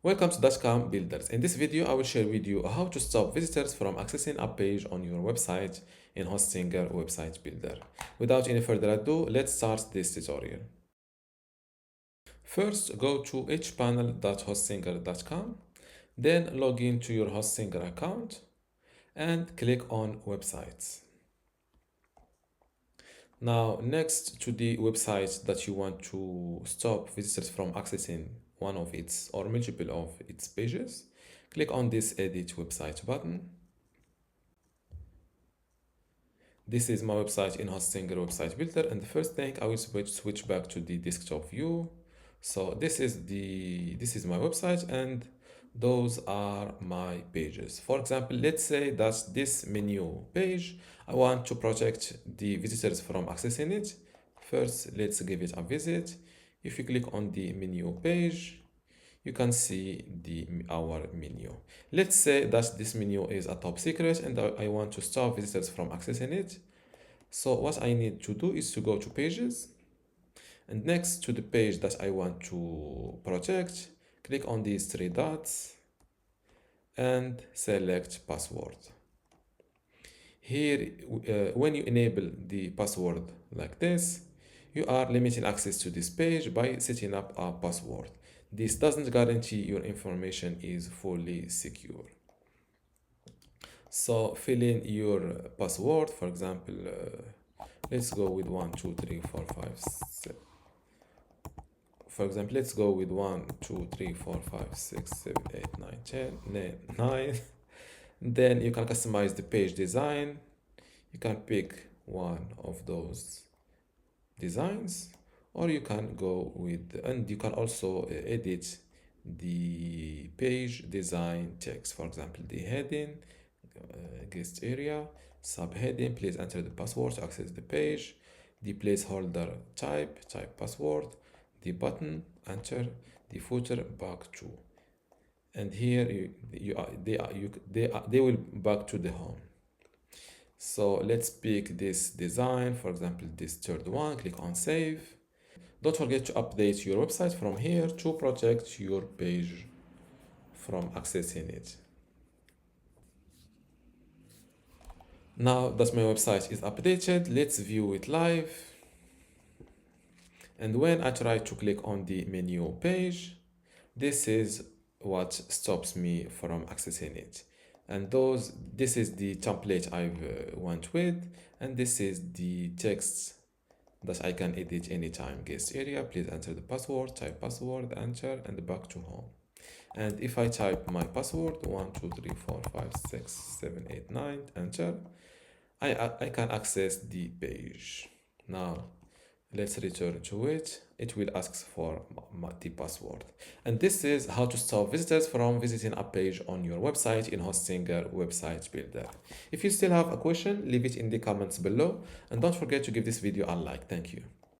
Welcome to dotcom.builders. In this video, I will share with you how to stop visitors from accessing a page on your website in Hostinger Website Builder. Without any further ado, let's start this tutorial. First, go to hpanel.hostinger.com, then log in to your Hostinger account and click on Websites. Now, next to the website that you want to stop visitors from accessing one of its or multiple of its pages, click on this Edit Website button. This is my website in Hostinger Website Builder, and the first thing I will switch back to the desktop view. So this is my website, and those are my pages. For example, let's say that this menu page, I want to protect the visitors from accessing it. First, let's give it a visit. If you click on the menu page, you can see our menu. Let's say that this menu is a top secret and I want to stop visitors from accessing it. So what I need to do is to go to pages, and next to the page that I want to protect, click on these three dots and select password. Here, when you enable the password like this, you are limiting access to this page by setting up a password. This doesn't guarantee your information is fully secure. So fill in your password. For example, let's go with 1, 2, 3, 4, 5, 6. For example, let's go with 1, 2, 3, 4, 5, 6, 7, 8, 9, 10, 9. Then you can customize the page design. You can pick one of those designs, or you can go with, and you can also edit the page design text. For example, the heading, guest area, subheading, please enter the password to access the page, the placeholder type password, the button, enter, the footer, back to, and here they will back to the home. So let's pick this design, for example, this third one, click on save. Don't forget to update your website from here to protect your page from accessing it. Now that my website is updated, let's view it live. And when I try to click on the menu page, this is what stops me from accessing it. And this is the template I went with, and this is the text that I can edit anytime. Guest area, please enter the password, type password, enter, and back to home. And if I type my password, 1, 2, 3, 4, 5, 6, 7, 8, 9, enter, I can access the page. Now, let's return to it. It will ask for the password. And this is how to stop visitors from visiting a page on your website in Hostinger Website Builder. If you still have a question, leave it in the comments below. And don't forget to give this video a like. Thank you.